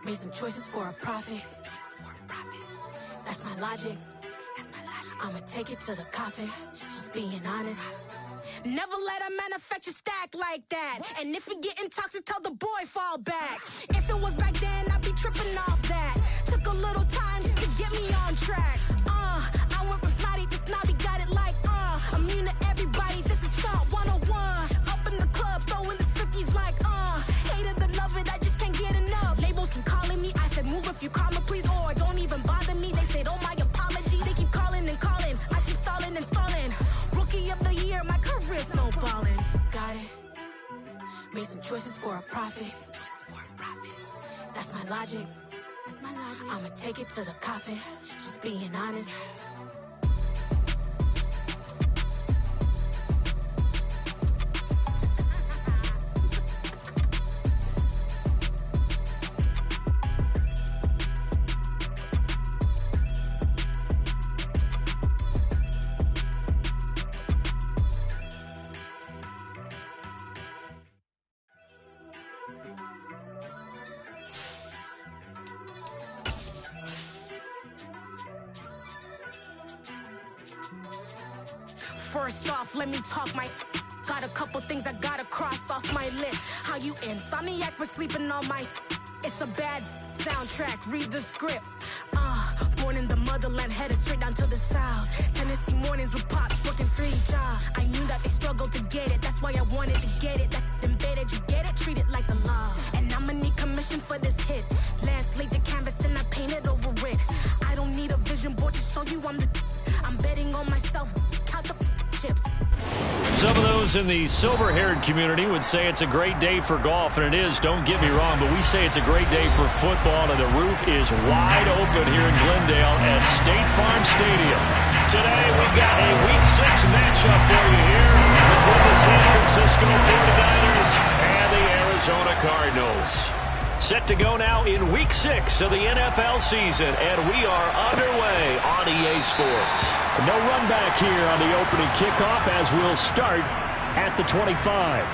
Made some choices for a profit. That's my logic. I'ma take it to the coffin. Just being honest. Never let a manufacture stack like that. And if it getting toxic, tell the boy fall back. If it was back then, I'd be tripping off that. Took a little time just to get me on track. I went from snotty to snobby, got it like immune to everybody. This is Salt 101. Up in the club, throwing the 50s like hated to love it, I just can't get enough. Labels keep calling me, I said move if you call me please, or don't even bother me. They said oh my apologies. They keep calling and calling, I keep stalling and stalling. Rookie of the year, my career snowballing. Got it. Made some choices for a profit. That's my logic. I'ma take it to the coffin. Just being honest. First off, let me talk my got a couple things I gotta cross off my list. How you insomniac for sleeping on my it's a bad soundtrack, read the script. Born in the motherland, headed straight down to the south. Tennessee mornings with pops, working 3 jobs. I knew that they struggled to get it, that's why I wanted to get it. That embedded, you get it, treat it like the law. And I'ma need commission for this hit. Lance laid the canvas and I painted over it. I don't need a vision board to show you I'm betting on myself, count the chips. Some of those in the silver-haired community would say it's a great day for golf, and it is, don't get me wrong, but we say it's a great day for football, and the roof is wide open here in Glendale at State Farm Stadium. Today, we've got a Week 6 matchup for you here between the San Francisco 49ers and the Arizona Cardinals. Set to go now in Week 6 of the NFL season, and we are underway on EA Sports. No run back here on the opening kickoff as we'll start at the 25.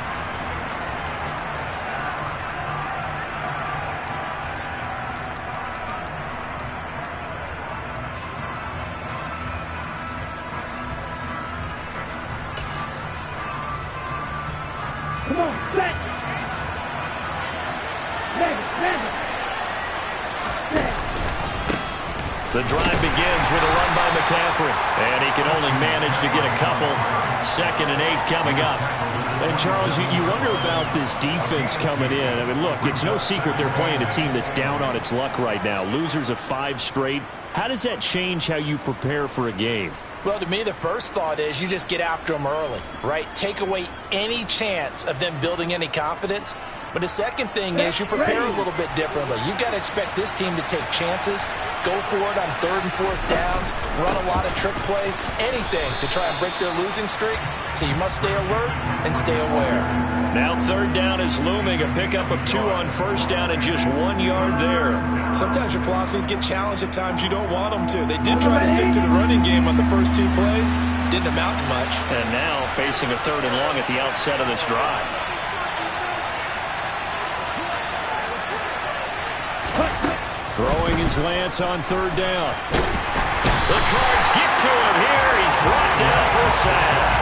Come on, set! The drive begins with a run by McCaffrey, and he can only manage to get a couple. 2nd and 8 coming up. And, Charles, you wonder about this defense coming in. I mean, look, it's no secret they're playing a team that's down on its luck right now. Losers of 5 straight. How does that change how you prepare for a game? Well, to me, the first thought is you just get after them early, right? Take away any chance of them building any confidence. But the second thing is you prepare a little bit differently. You've got to expect this team to take chances, go for it on 3rd and 4th downs, run a lot of trick plays, anything to try and break their losing streak. So you must stay alert and stay aware. Now 3rd down is looming, a pickup of 2 on 1st down and just 1 yard there. Sometimes your philosophies get challenged at times you don't want them to. They did try to stick to the running game on the first 2 plays. Didn't amount to much. And now facing a 3rd and long at the outset of this drive. Throwing his Lance on 3rd down. The Cards get to him here. He's brought down for a sack.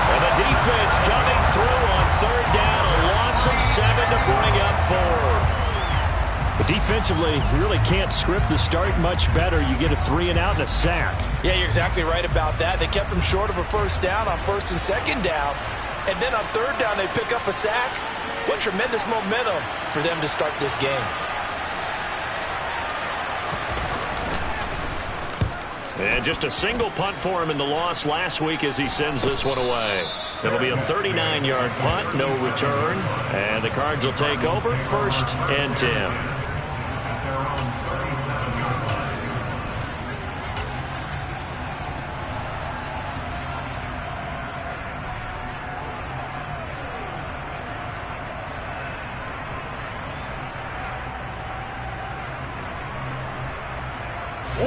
And the defense coming through on 3rd down. A loss of 7 to bring up 4th. But defensively, you really can't script the start much better. You get a 3 and out and a sack. Yeah, you're exactly right about that. They kept him short of a 1st down on 1st and 2nd down. And then on 3rd down, they pick up a sack. What tremendous momentum for them to start this game. And just a single punt for him in the loss last week as he sends this one away. It'll be a 39-yard punt, no return. And the Cards will take over 1st and 10.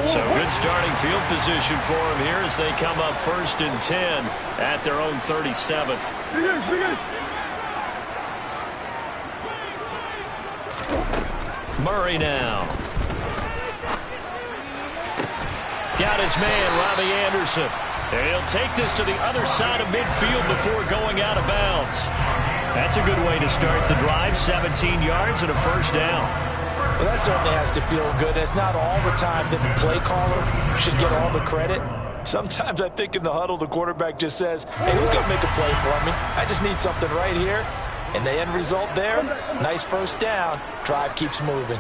So good starting field position for him here as they come up 1st and 10 at their own 37. Murray now. Got his man, Robbie Anderson. And he'll take this to the other side of midfield before going out of bounds. That's a good way to start the drive. 17 yards and a first down. Well, that certainly has to feel good. It's not all the time that the play caller should get all the credit. Sometimes I think in the huddle, the quarterback just says, hey, who's going to make a play for me? I just need something right here. And the end result there, nice first down. Drive keeps moving.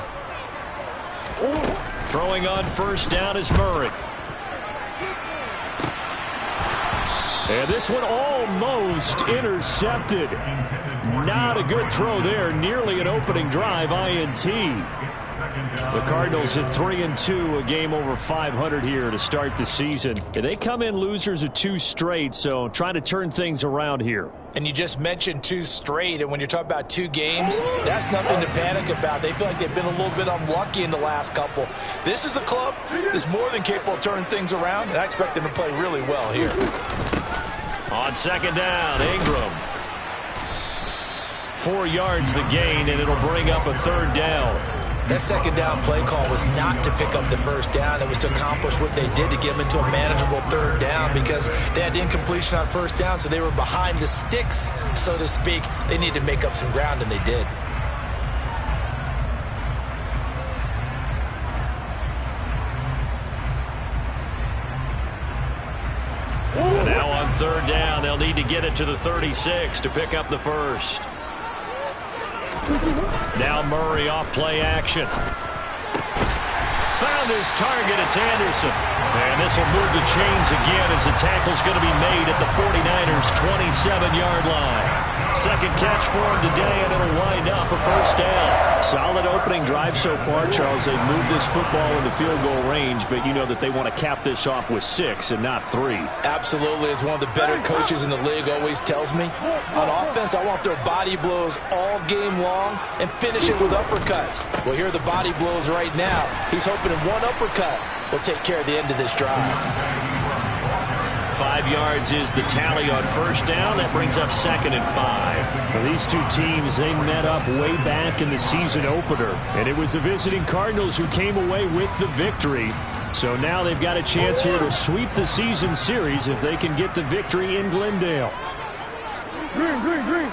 Throwing on first down is Murray. And this one almost intercepted. Not a good throw there. Nearly an opening drive, INT. The Cardinals at 3-2, a game over 500 here to start the season. And they come in losers of 2 straight, so trying to turn things around here. And you just mentioned 2 straight, and when you're talking about 2 games, that's nothing to panic about. They feel like they've been a little bit unlucky in the last couple. This is a club that's more than capable of turning things around, and I expect them to play really well here. On second down, Ingram. 4 yards the gain, and it'll bring up a third down. That second down play call was not to pick up the first down. It was to accomplish what they did to get them into a manageable third down because they had incompletion on first down, so they were behind the sticks, so to speak. They needed to make up some ground, and they did. And now on third down, they'll need to get it to the 36 to pick up the first. Now Murray off play action. Found his target. It's Anderson. And this will move the chains again as the tackle's going to be made at the 49ers' 27-yard line. Second catch for him today, and it'll wind up a first down. Solid opening drive so far, Charles. They've moved this football into field goal range, but you know that they want to cap this off with 6 and not 3. Absolutely. As one of the better coaches in the league always tells me, on offense, I want their body blows all game long and finish it with uppercuts. Well, here are the body blows right now. He's hoping in one uppercut will take care of the end of this drive. 5 yards is the tally on first down. That brings up second and 5. For these 2 teams, they met up way back in the season opener. And it was the visiting Cardinals who came away with the victory. So now they've got a chance here to sweep the season series if they can get the victory in Glendale. Green, green, green.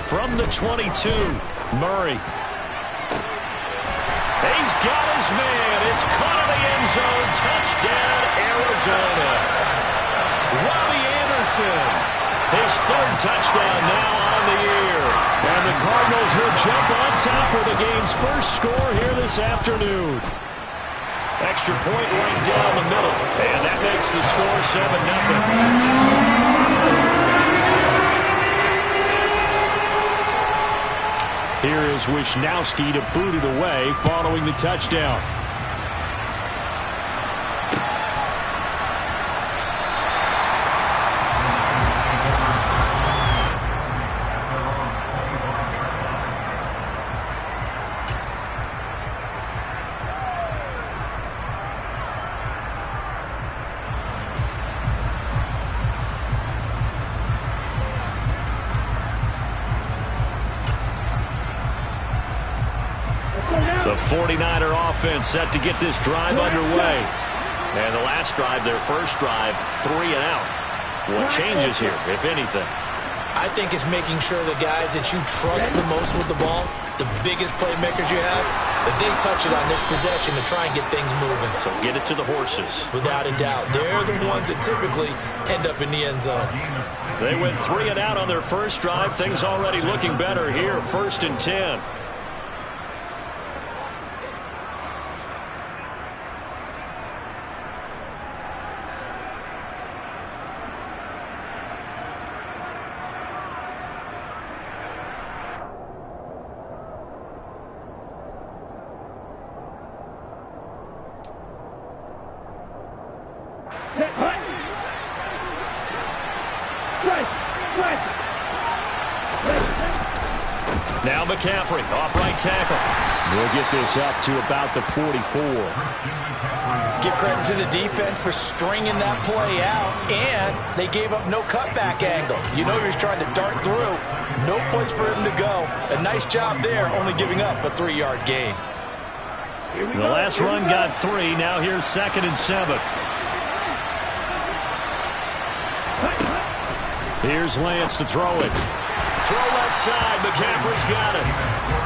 From the 22, Murray. He's got his man. It's caught in the end zone. Touchdown, Arizona. Robbie Anderson. His 3rd touchdown now on the year. And the Cardinals will jump on top with the game's first score here this afternoon. Extra point right down the middle. And that makes the score 7-0. Here is Wisnowski to boot it away following the touchdown. The 49er offense set to get this drive underway. And the last drive, their first drive, 3 and out. What changes here, if anything? I think it's making sure the guys that you trust the most with the ball, the biggest playmakers you have, that they touch it on this possession to try and get things moving. So get it to the horses. Without a doubt. They're the ones that typically end up in the end zone. They went 3 and out on their first drive. Things already looking better here. 1st and 10. Now McCaffrey, off right tackle. We'll get this up to about the 44. Give credit to the defense for stringing that play out, and they gave up no cutback angle. You know he was trying to dart through. No place for him to go. A nice job there, only giving up a 3-yard gain. The last run got 3. Now here's 2nd and 7. Here's Lance to throw it. Throw left side. McCaffrey's got it.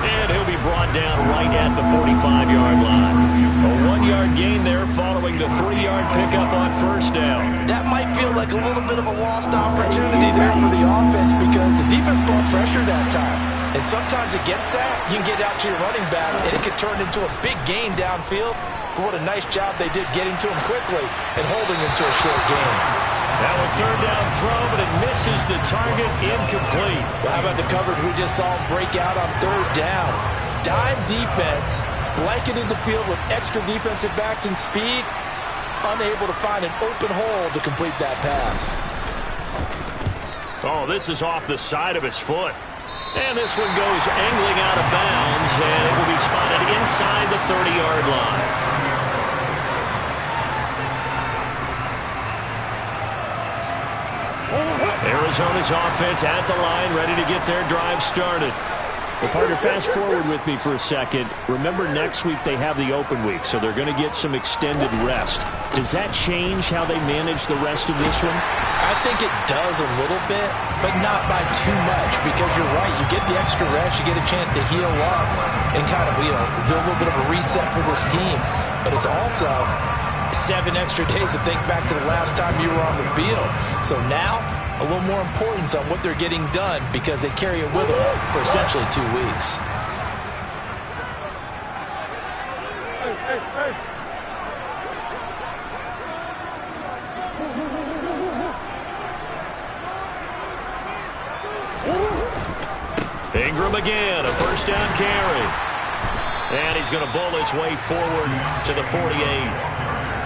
And he'll be brought down right at the 45-yard line. A 1-yard gain there following the 3-yard pickup on first down. That might feel like a little bit of a lost opportunity there for the offense because the defense brought pressure that time. And sometimes against that, you can get out to your running back, and it could turn into a big gain downfield. But what a nice job they did getting to him quickly and holding him to a short gain. Now a 3rd down throw, but it misses the target, incomplete. Well, how about the coverage we just saw him break out on 3rd down? Dime defense, blanketed the field with extra defensive backs and speed, unable to find an open hole to complete that pass. Oh, this is off the side of his foot. And this one goes angling out of bounds, and it will be spotted inside the 30-yard line. Arizona's offense at the line, ready to get their drive started. Well, partner, fast forward with me for a second. Remember, next week they have the open week, so they're going to get some extended rest. Does that change how they manage the rest of this one? I think it does a little bit, but not by too much, because you're right. You get the extra rest, you get a chance to heal up and kind of, do a little bit of a reset for this team. But it's also 7 extra days to think back to the last time you were on the field. So now, a little more importance on what they're getting done because they carry it with them for essentially 2 weeks. Ingram again, a 1st down carry. And he's going to bowl his way forward to the 48.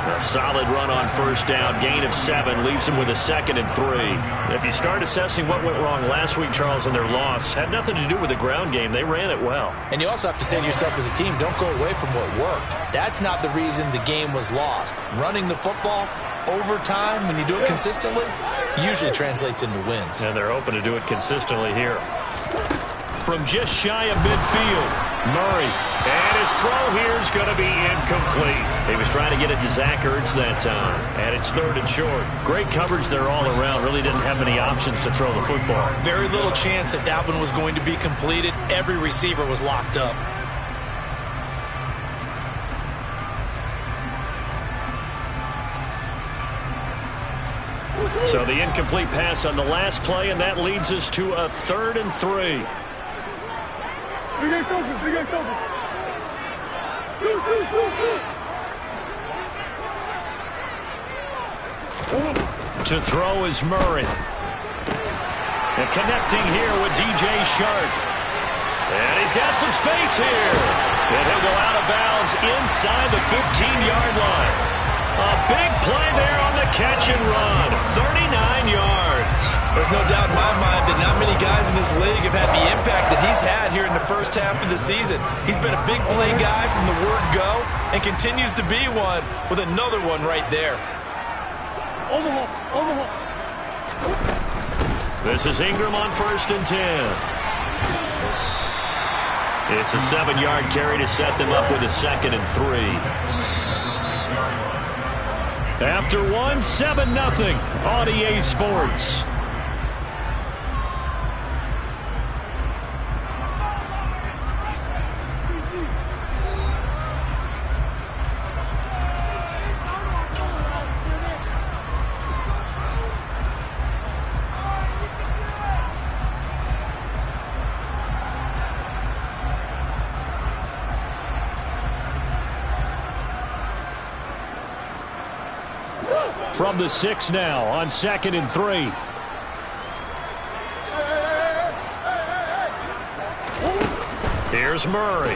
A solid run on 1st down, gain of 7, leaves him with a 2nd and 3. If you start assessing what went wrong last week, Charles, in their loss, had nothing to do with the ground game. They ran it well. And you also have to say to yourself as a team, don't go away from what worked. That's not the reason the game was lost. Running the football over time, when you do it consistently, usually translates into wins. And they're hoping to do it consistently here. From just shy of midfield, Murray. And his throw here is going to be incomplete. He was trying to get it to Zach Ertz that time. And it's 3rd and short. Great coverage there all around. Really didn't have many options to throw the football. Very little chance that that one was going to be completed. Every receiver was locked up. So the incomplete pass on the last play, and that leads us to a 3rd and 3. Big guys open, big guys open. To throw is Murray. And connecting here with DJ Shark. And he's got some space here. And he'll go out of bounds inside the 15-yard line. A big play there on the catch and run. 39 yards. There's no doubt in my mind that not many guys in this league have had the impact that he's had here in the first half of the season. He's been a big play guy from the word go and continues to be one with another one right there. This is Ingram on 1st and 10. It's a 7-yard carry to set them up with a 2nd and 3. After 1, 7-0 on EA Sports. From the 6 now on 2nd and 3. Here's Murray.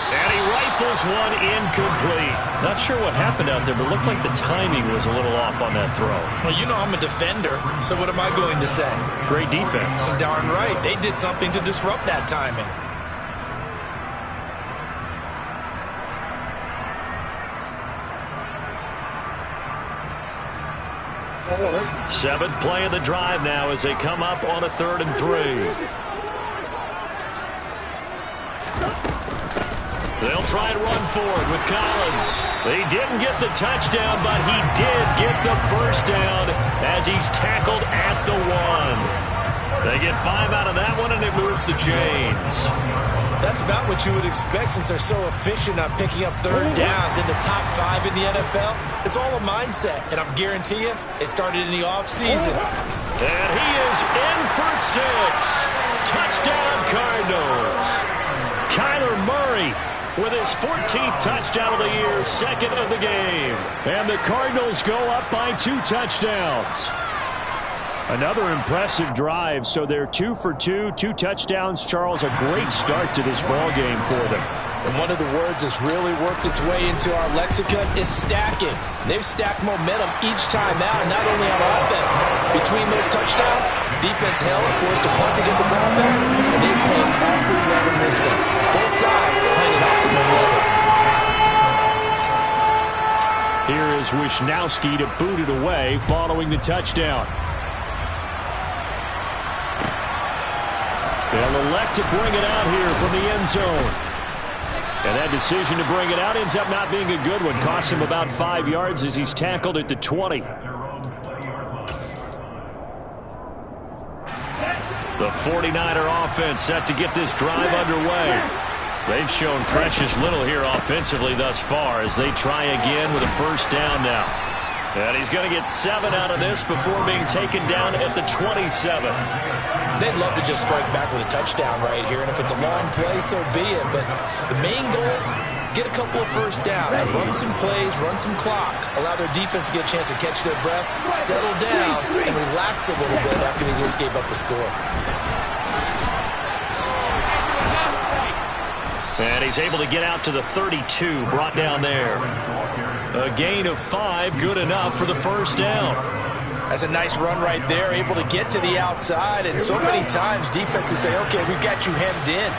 And he Rifles one incomplete. Not sure what happened out there, but looked like the timing was a little off on that throw. Well, you know I'm a defender, so what am I going to say? Great defense. Darn right. They did something to disrupt that timing. Seventh play of the drive now as they come up on a 3rd and 3. They'll try and run forward with Collins. He didn't get the touchdown, but he did get the first down as he's tackled at the 1. They get 5 out of that one, and it moves the chains. That's about what you would expect since they're so efficient on picking up 3rd downs in the top 5 in the NFL. It's all a mindset, and I'm guarantee you it started in the offseason. And he is in for 6. Touchdown, Cardinals. Kyler Murray with his 14th touchdown of the year, 2nd of the game. And the Cardinals go up by 2 touchdowns. Another impressive drive, so they're 2 for 2, 2 touchdowns. Charles, a great start to this ball game for them. And one of the words that's really worked its way into our lexicon is stacking. They've stacked momentum each time out, not only on offense. Between those touchdowns, defense held, forced to punt to get the ball back, and they played awfully well in this one. Both sides playing at optimum level. Here is Wisnowski to boot it away following the touchdown. They'll elect to bring it out here from the end zone. And that decision to bring it out ends up not being a good one. Costs him about 5 yards as he's tackled at the 20. The 49er offense set to get this drive underway. They've shown precious little here offensively thus far as they try again with a first down now. And he's going to get 7 out of this before being taken down at the 27. They'd love to just strike back with a touchdown right here, and if it's a long play, so be it. But the main goal, get a couple of first downs, run some plays, run some clock, allow their defense to get a chance to catch their breath, settle down, and relax a little bit after they just gave up a score. And he's able to get out to the 32, brought down there. A gain of 5, good enough for the first down. That's a nice run right there, able to get to the outside, and so many times defenses say, okay, we've got you hemmed in.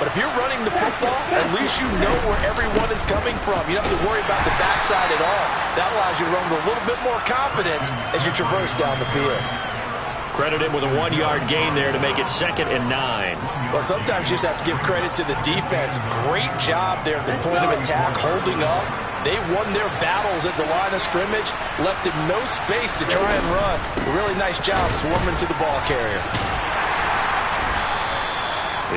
But if you're running the football, at least you know where everyone is coming from. You don't have to worry about the backside at all. That allows you to run with a little bit more confidence as you traverse down the field. Credit him with a 1-yard gain there to make it 2nd and 9. Well, sometimes you just have to give credit to the defense. Great job there at the point of attack, holding up. They won their battles at the line of scrimmage, left in no space to try and run. A really nice job swarming to the ball carrier.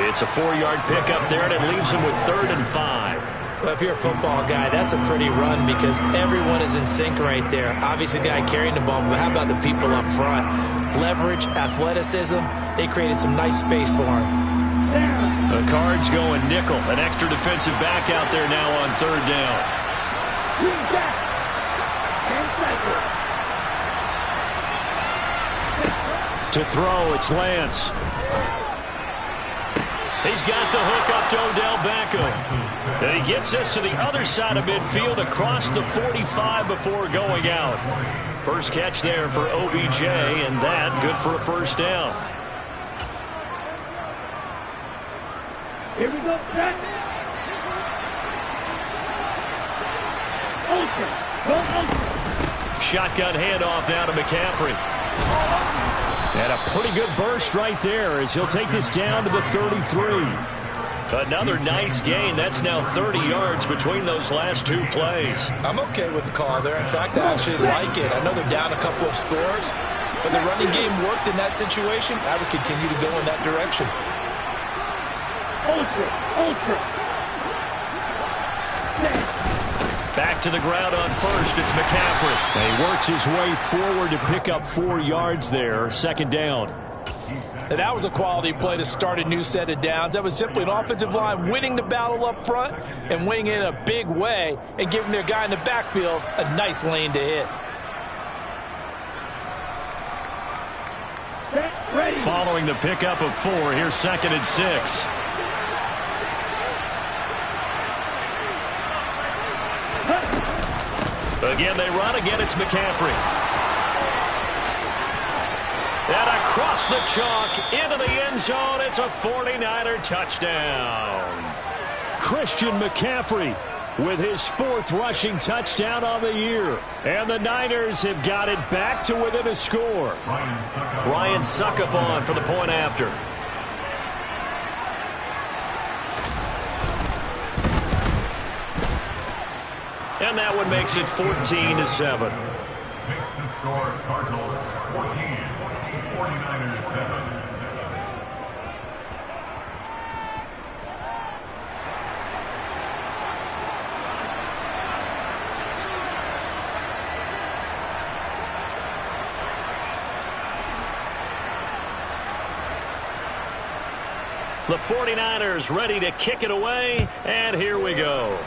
It's a 4-yard pickup there, and it leaves him with 3rd and 5. Well, if you're a football guy, that's a pretty run because everyone is in sync right there. Obviously, the guy carrying the ball, but how about the people up front? Leverage, athleticism, they created some nice space for him. The Cards going nickel. An extra defensive back out there now on 3rd down. To throw, it's Lance. He's got the hook up to Odell Beckham. And he gets this to the other side of midfield across the 45 before going out. First catch there for OBJ, and that good for a first down. Here we go, Jack. Shotgun handoff now to McCaffrey. And a pretty good burst right there as he'll take this down to the 33. Another nice gain. That's now 30 yards between those last 2 plays. I'm okay with the call there. In fact, I actually like it. I know they're down a couple of scores, but the running game worked in that situation. I would continue to go in that direction. Back to the ground on first. It's McCaffrey. And he works his way forward to pick up 4 yards there. 2nd down. And that was a quality play to start a new set of downs. That was simply an offensive line winning the battle up front and winning it in a big way and giving their guy in the backfield a nice lane to hit. Following the pickup of 4, here's 2nd and 6. Again, they run. Again, it's McCaffrey. And across the chalk, into the end zone, it's a 49er touchdown. Christian McCaffrey with his 4th rushing touchdown on the year. And the Niners have got it back to within a score. Ryan Suckup on for the point after. And that one makes it 14-7. Makes the score Cardinals 14, 49ers 7. The 49ers ready to kick it away, and here we go.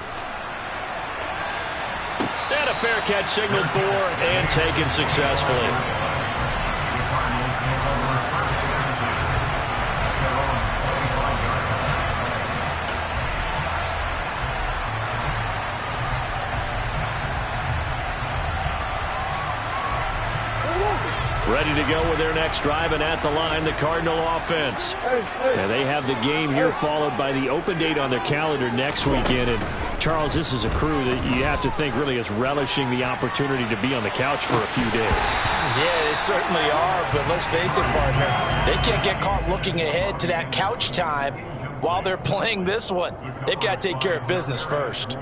And a fair catch signaled for and taken successfully. Ready to go with their next drive, and at the line, the Cardinal offense. And they have the game here followed by the open date on their calendar next weekend. And Charles, this is a crew that you have to think really is relishing the opportunity to be on the couch for a few days. Yeah, they certainly are, but let's face it, partner. They can't get caught looking ahead to that couch time while they're playing this one. They've got to take care of business first.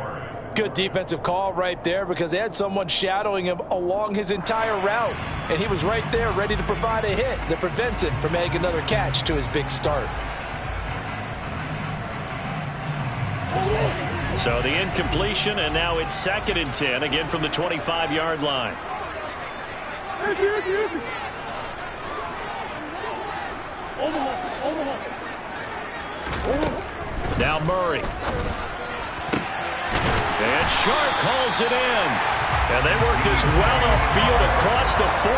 Good defensive call right there because they had someone shadowing him along his entire route, and he was right there ready to provide a hit that prevents him from making another catch to his big start. So the incompletion, and now it's 2nd and 10, again from the 25-yard line. Now Murray. And Sharp calls it in. And they work this well upfield across the 45.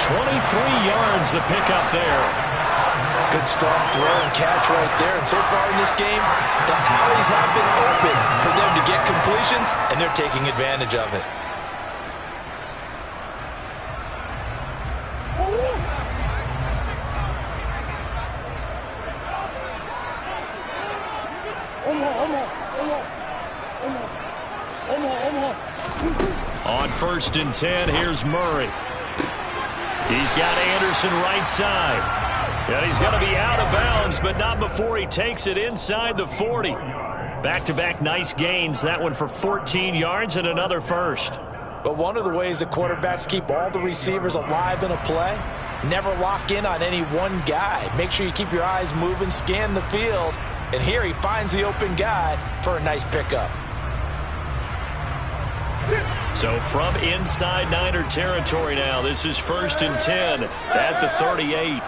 23 yards the pickup there. Good strong throw and catch right there. And so far in this game, the alleys have been open for them to get completions, and they're taking advantage of it. On 1st and 10, here's Murray. He's got Anderson right side. And he's going to be out of bounds, but not before he takes it inside the 40. Back-to-back nice gains. That one for 14 yards and another first. But one of the ways that quarterbacks keep all the receivers alive in a play, never lock in on any one guy. Make sure you keep your eyes moving, scan the field. And here he finds the open guy for a nice pickup. So from inside Niner territory now, this is 1st and 10 at the 38.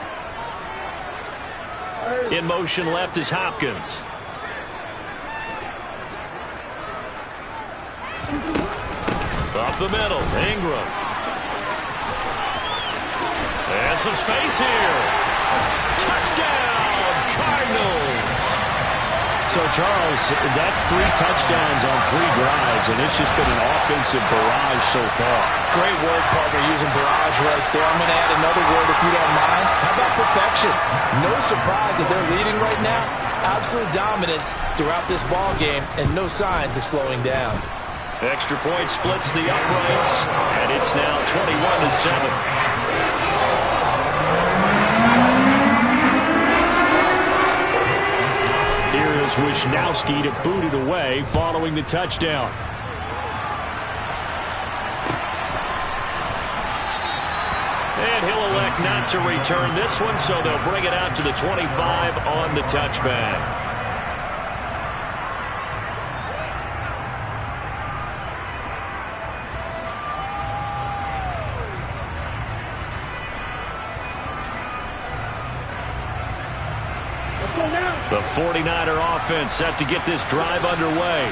In motion left is Hopkins. Up the middle, Ingram. And some space here. Touchdown, Cardinals. So, Charles, that's 3 touchdowns on 3 drives, and it's just been an offensive barrage so far. Great word, partner, using barrage right there. I'm going to add another word if you don't mind. How about perfection? No surprise that they're leading right now. Absolute dominance throughout this ball game, and no signs of slowing down. Extra point splits the uprights, and it's now 21-7. Here is Wisnowski to boot it away following the touchdown. And he'll elect not to return this one, so they'll bring it out to the 25 on the touchback. The 49er offense set to get this drive underway.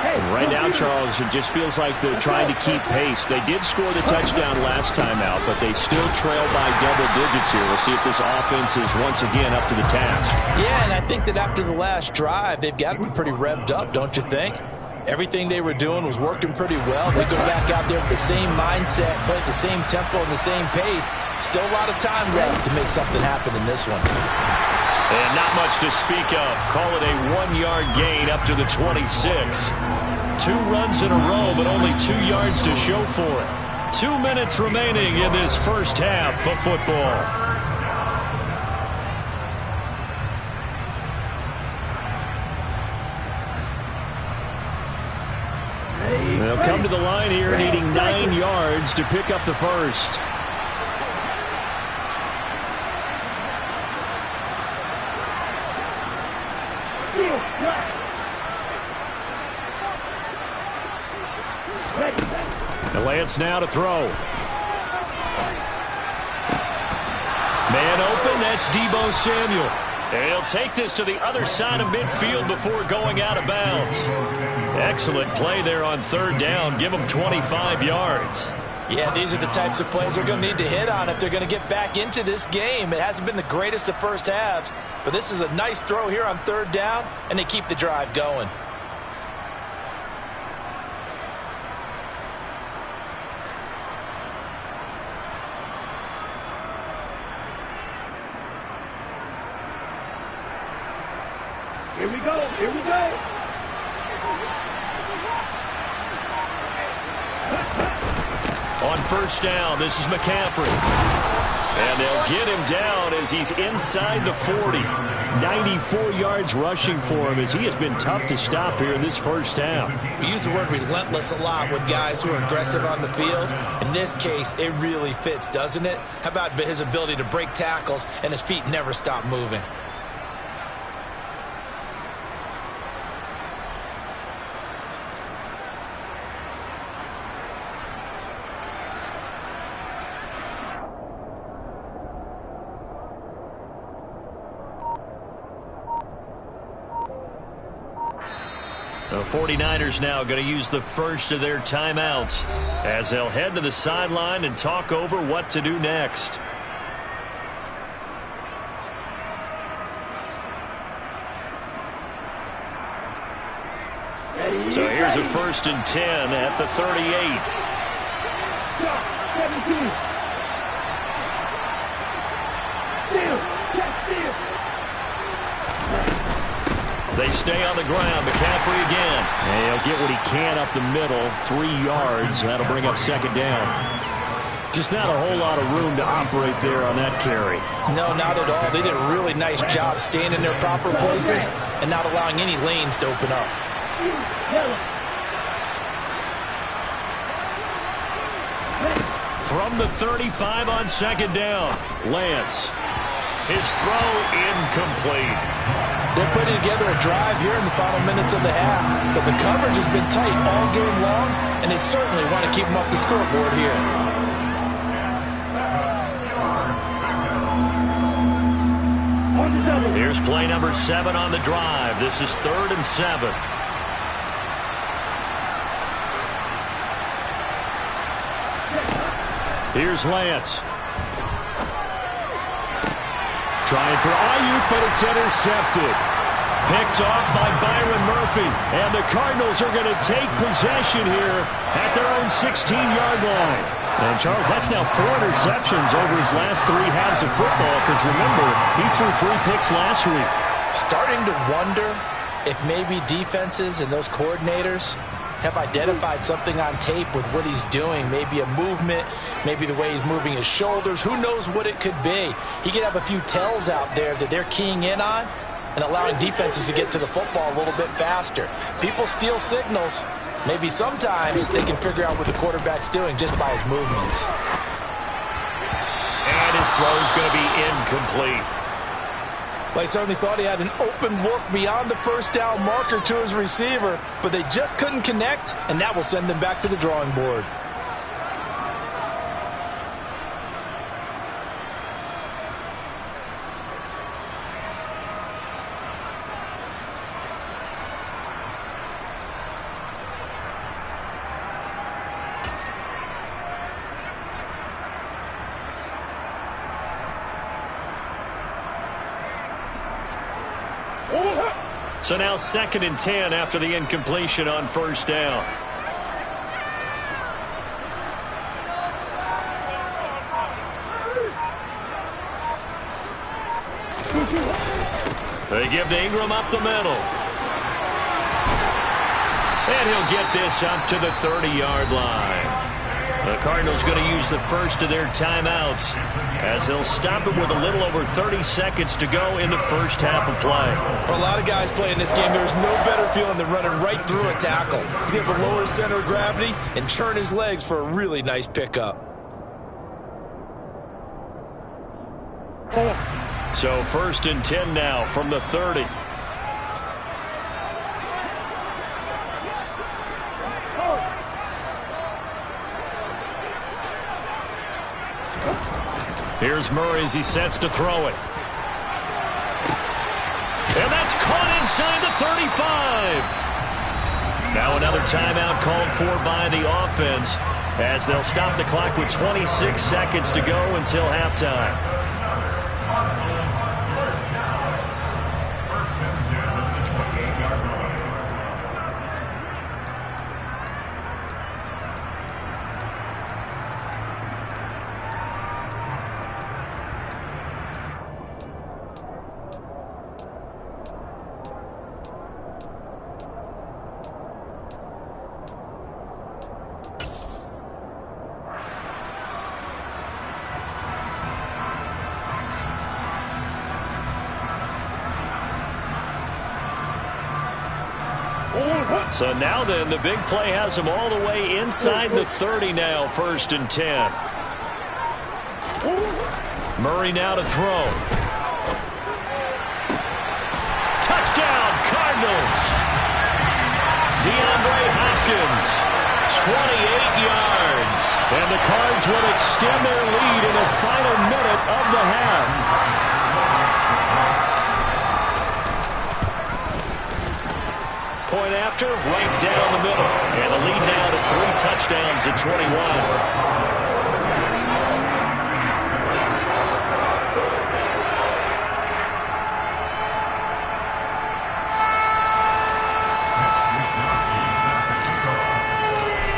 And right now, Charles, it just feels like they're trying to keep pace. They did score the touchdown last time out, but they still trail by double digits here. We'll see if this offense is once again up to the task. Yeah, and I think that after the last drive, they've got to be pretty revved up, don't you think? Everything they were doing was working pretty well. They go back out there with the same mindset, play at the same tempo and the same pace. Still a lot of time left to make something happen in this one. And not much to speak of. Call it a 1-yard gain up to the 26. 2 runs in a row, but only 2 yards to show for it. 2 minutes remaining in this first half of football. They'll come to the line here needing 9 yards to pick up the first. The Lance now to throw. Man open, that's Deebo Samuel. He'll take this to the other side of midfield before going out of bounds. Excellent play there on 3rd down. Give them 25 yards. Yeah, these are the types of plays they're going to need to hit on if they're going to get back into this game. It hasn't been the greatest of first halves, but this is a nice throw here on 3rd down, and they keep the drive going. Here we go. Here we go. On 1st down, this is McCaffrey. And they'll get him down as he's inside the 40. 94 yards rushing for him as he has been tough to stop here in this first half. We use the word relentless a lot with guys who are aggressive on the field. In this case, it really fits, doesn't it? How about his ability to break tackles and his feet never stop moving? The 49ers now going to use the first of their timeouts as they'll head to the sideline and talk over what to do next. So here's a 1st and 10 at the 38. 17. They stay on the ground. McCaffrey again. And he'll get what he can up the middle. 3 yards. That'll bring up 2nd down. Just not a whole lot of room to operate there on that carry. No, not at all. They did a really nice job staying in their proper places and not allowing any lanes to open up. From the 35 on 2nd down. Lance. His throw incomplete. They're putting together a drive here in the final minutes of the half, but the coverage has been tight all game long, and they certainly want to keep them off the scoreboard here. Here's play number 7 on the drive. This is 3rd and 7. Here's Lance. Trying for Ayuk, but it's intercepted. Picked off by Byron Murphy. And the Cardinals are going to take possession here at their own 16-yard line. And, Charles, that's now 4 interceptions over his last 3 halves of football because, remember, he threw 3 picks last week. Starting to wonder if maybe defenses and those coordinators have identified something on tape with what he's doing. Maybe a movement, maybe the way he's moving his shoulders. Who knows what it could be? He could have a few tells out there that they're keying in on and allowing defenses to get to the football a little bit faster. People steal signals. Maybe sometimes they can figure out what the quarterback's doing just by his movements. And his throw's going to be incomplete. Well, he certainly thought he had an open look beyond the 1st down marker to his receiver, but they just couldn't connect, and that will send them back to the drawing board. So now 2nd and 10 after the incompletion on first down. They give to Ingram up the middle. And he'll get this up to the 30-yard line. The Cardinals going to use the first of their timeouts as they'll stop it with a little over 30 seconds to go in the first half of play. For a lot of guys playing this game, there's no better feeling than running right through a tackle. He's able to lower his center of gravity and churn his legs for a really nice pickup. So 1st and 10 now from the 30. Here's Murray as he sets to throw it. And that's caught inside the 35. Now another timeout called for by the offense as they'll stop the clock with 26 seconds to go until halftime. So now then, the big play has him all the way inside the 30 now, 1st and 10. Murray now to throw. Touchdown, Cardinals. DeAndre Hopkins, 28 yards. And the Cards will extend their lead in the final minute of the half. Point after, right down the middle. And the lead now to 3 touchdowns at 21.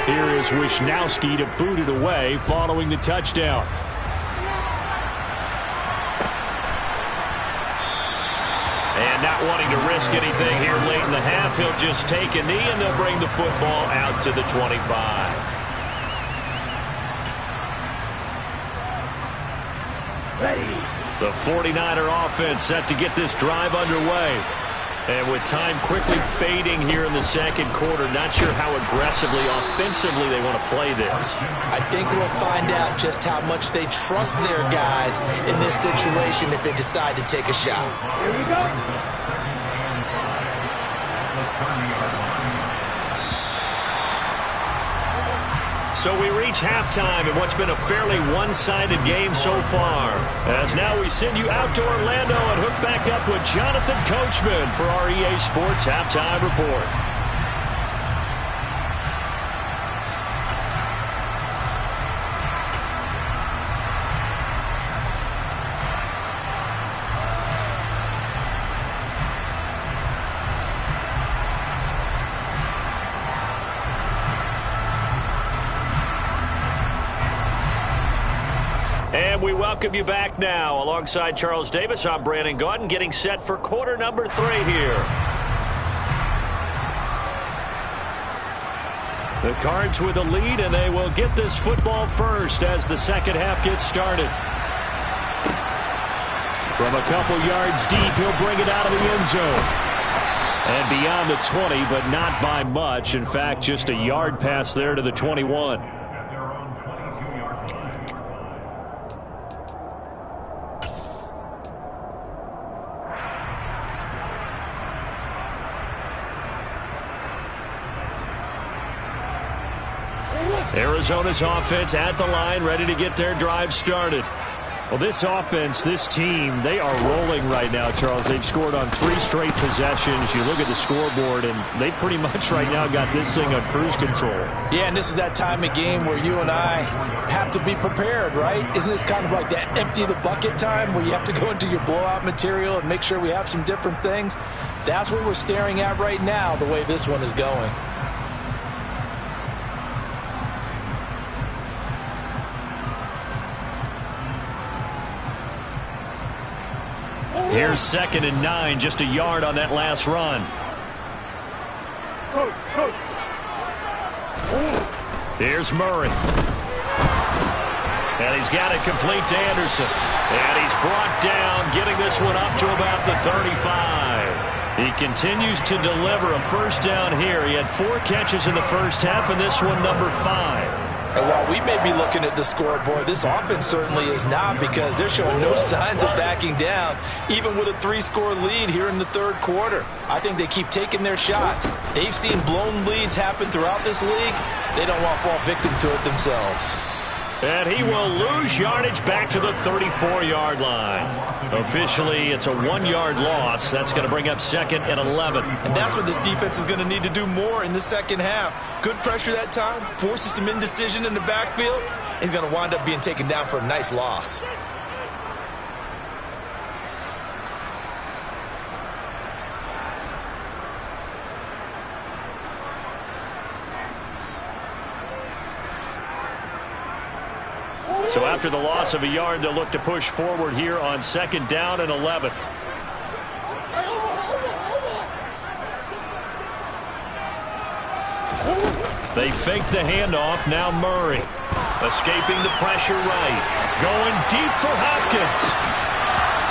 Here is Wisnowski to boot it away following the touchdown. And not wanting to risk anything here late in the half, he'll just take a knee and they'll bring the football out to the 25. The 49er offense set to get this drive underway. And with time quickly fading here in the second quarter, not sure how aggressively, offensively they want to play this. I think we'll find out just how much they trust their guys in this situation if they decide to take a shot. Here we go. So we reach halftime in what's been a fairly one-sided game so far. As now we send you out to Orlando and hook back up with Jonathan Coachman for our EA Sports Halftime Report. And we welcome you back now. Alongside Charles Davis, I'm Brandon Gaudin, getting set for quarter number 3 here. The Cards with the lead, and they will get this football first as the second half gets started. From a couple yards deep, he'll bring it out of the end zone. And beyond the 20, but not by much. In fact, just a yard pass there to the 21. Arizona's offense at the line, ready to get their drive started. Well, this offense, this team, they are rolling right now, Charles. They've scored on 3 straight possessions. You look at the scoreboard, and they pretty much right now got this thing on cruise control. Yeah, and this is that time of game where you and I have to be prepared, right? Isn't this kind of like that empty the bucket time where you have to go into your blowout material and make sure we have some different things? That's what we're staring at right now, the way this one is going. Here's 2nd and 9, just a yard on that last run. Here's Murray. And he's got it complete to Anderson. And he's brought down, getting this one up to about the 35. He continues to deliver a first down here. He had 4 catches in the first half, and this one number 5. And while we may be looking at the scoreboard, this offense certainly is not, because they're showing no signs of backing down, even with a 3-score lead here in the third quarter. I think they keep taking their shots. They've seen blown leads happen throughout this league. They don't want to fall victim to it themselves. And he will lose yardage back to the 34-yard line. Officially, it's a 1-yard loss. That's going to bring up 2nd and 11. And that's what this defense is going to need to do more in the second half. Good pressure that time, forces some indecision in the backfield. He's going to wind up being taken down for a nice loss. So after the loss of a yard, they'll look to push forward here on 2nd down and 11. They fake the handoff. Now Murray escaping the pressure right. Going deep for Hopkins.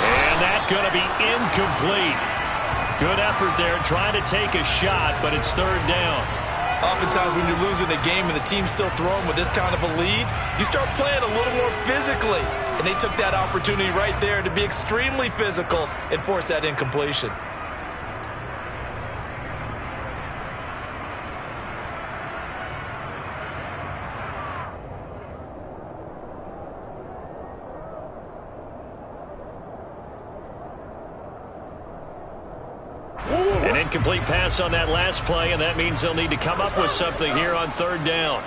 And that's going to be incomplete. Good effort there trying to take a shot, but it's 3rd down. Oftentimes when you're losing a game and the team's still throwing with this kind of a lead, you start playing a little more physically. And they took that opportunity right there to be extremely physical and force that incompletion. An incomplete pass on that last play, and that means they'll need to come up with something here on 3rd down.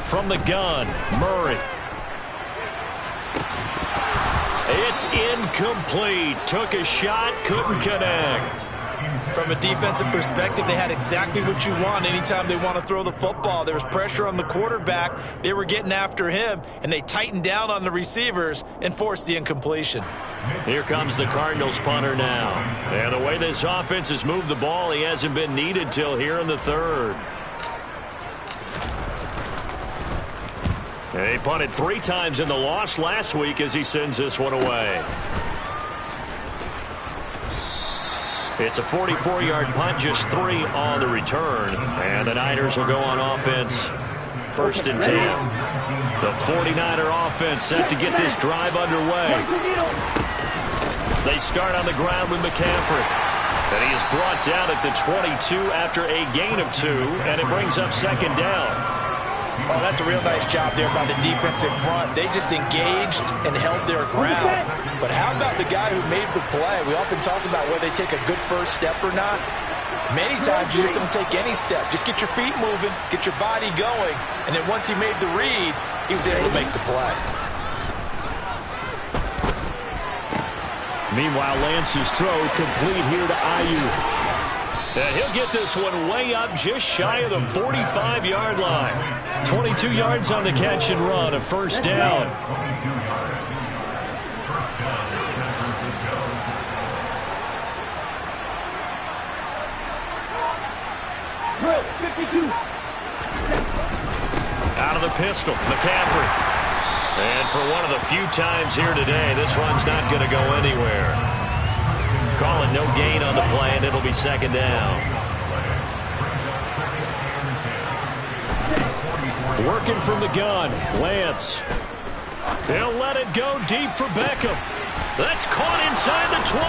From the gun, Murray. It's incomplete. Took a shot, couldn't connect. From a defensive perspective, they had exactly what you want anytime they want to throw the football. There was pressure on the quarterback. They were getting after him, and they tightened down on the receivers and forced the incompletion. Here comes the Cardinals punter now. And the way this offense has moved the ball, he hasn't been needed till here in the 3rd. And he punted 3 times in the loss last week as he sends this one away. It's a 44-yard punt, just 3 on the return. And the Niners will go on offense. 1st and 10. The 49er offense set to get this drive underway. They start on the ground with McCaffrey. And he is brought down at the 22 after a gain of 2. And it brings up 2nd down. Oh, that's a real nice job there by the defensive front. They just engaged and held their ground. But how about the guy who made the play? We often talk about whether they take a good first step or not. Many times you just don't take any step. Just get your feet moving, get your body going, and then once he made the read, he was able to make the play. Meanwhile, Lance's throw complete here to Ayuk. And he'll get this one way up just shy of the 45-yard line. 22 yards on the catch and run, a 1st down. Out of the pistol, McCaffrey. And for one of the few times here today, this one's not going to go anywhere. Calling no gain on the play, and it'll be 2nd down. Working from the gun, Lance. They'll let it go deep for Beckham. That's caught inside the 20.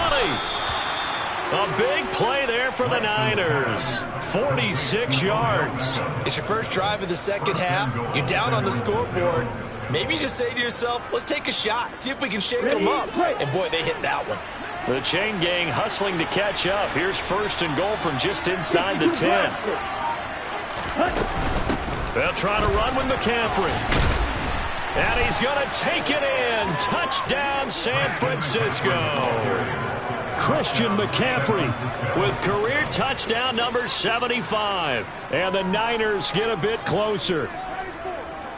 A big play there for the Niners. 46 yards. It's your first drive of the second half. You're down on the scoreboard. Maybe you just say to yourself, let's take a shot, see if we can shake them up. And, boy, they hit that one. The chain gang hustling to catch up. Here's first and goal from just inside the 10. They'll try to run with McCaffrey. And he's going to take it in. Touchdown, San Francisco. Christian McCaffrey with career touchdown number 75. And the Niners get a bit closer.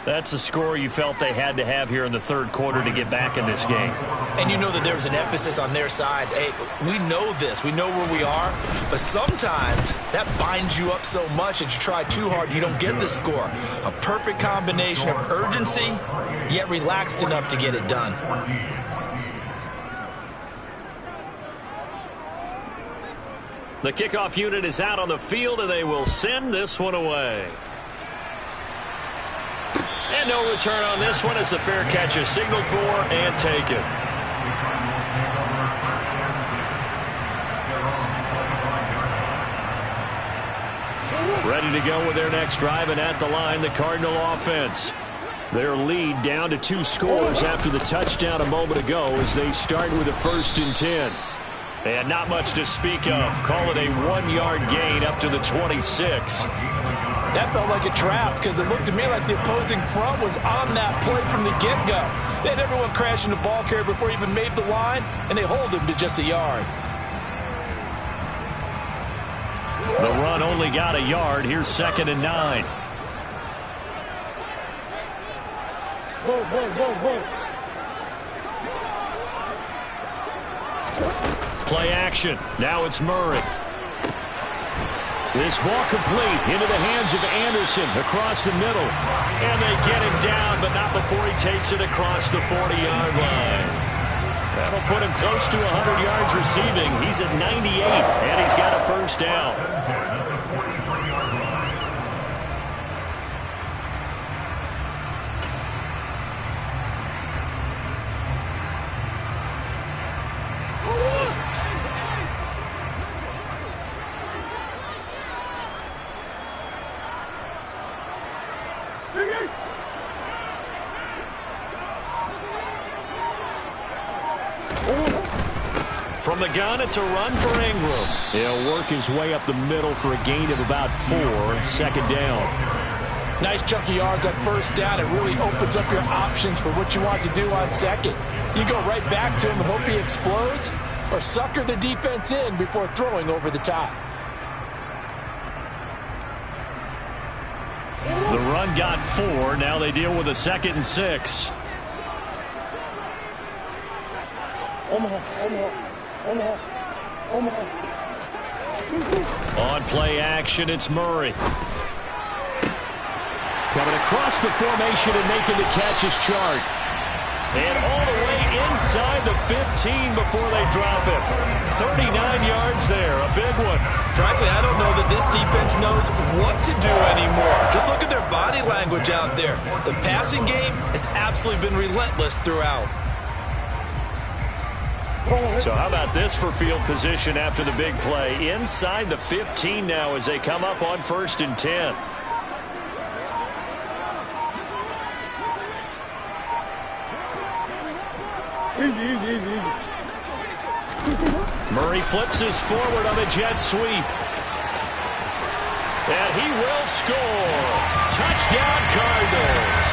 That's a score you felt they had to have here in the third quarter to get back in this game. And you know that there was an emphasis on their side. Hey, we know this. We know where we are. But sometimes that binds you up so much that you try too hard, you don't get the score. A perfect combination of urgency, yet relaxed enough to get it done. The kickoff unit is out on the field, and they will send this one away. And no return on this one as the fair catch is signaled for and taken. Ready to go with their next drive, and at the line, the Cardinal offense. Their lead down to 2 scores after the touchdown a moment ago as they start with a 1st and 10. And not much to speak of. Call it a 1-yard gain up to the 26. That felt like a trap because it looked to me like the opposing front was on that play from the get-go. They had everyone crashing the ball carrier before he even made the line, and they hold him to just a yard. The run only got a yard. Here's 2nd and 9. Play action. Now it's Murray. This ball complete into the hands of Anderson across the middle. And they get him down, but not before he takes it across the 40-yard line. That'll put him close to 100 yards receiving. He's at 98, and he's got a 1st down. From the gun, it's a run for Ingram. He'll work his way up the middle for a gain of about 4, 2nd down. Nice chunky yards on 1st down. It really opens up your options for what you want to do on 2nd. You go right back to him and hope he explodes, or sucker the defense in before throwing over the top. The run got 4. Now they deal with a 2nd and 6. On play action, it's Murray. Coming across the formation and making the catch is Chark. And all the way inside the 15 before they drop it. 39 yards there, a big one. Frankly, I don't know that this defense knows what to do anymore. Just look at their body language out there. The passing game has absolutely been relentless throughout. So how about this for field position after the big play? Inside the 15 now as they come up on 1st and 10. Easy. Murray flips his forward on a jet sweep. And he will score. Touchdown Cardinals.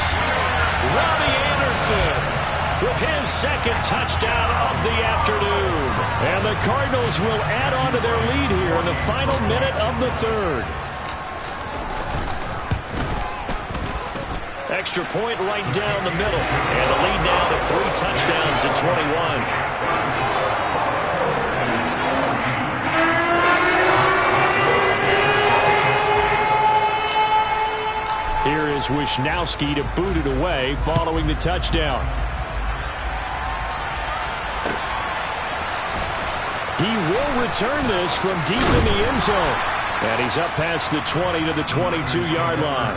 Robbie Anderson with his 2nd touchdown of the afternoon. And the Cardinals will add on to their lead here in the final minute of the 3rd. Extra point right down the middle. And the lead now to 3 touchdowns at 21. Here is Wisnowski to boot it away following the touchdown. He will return this from deep in the end zone. And he's up past the 20 to the 22-yard line.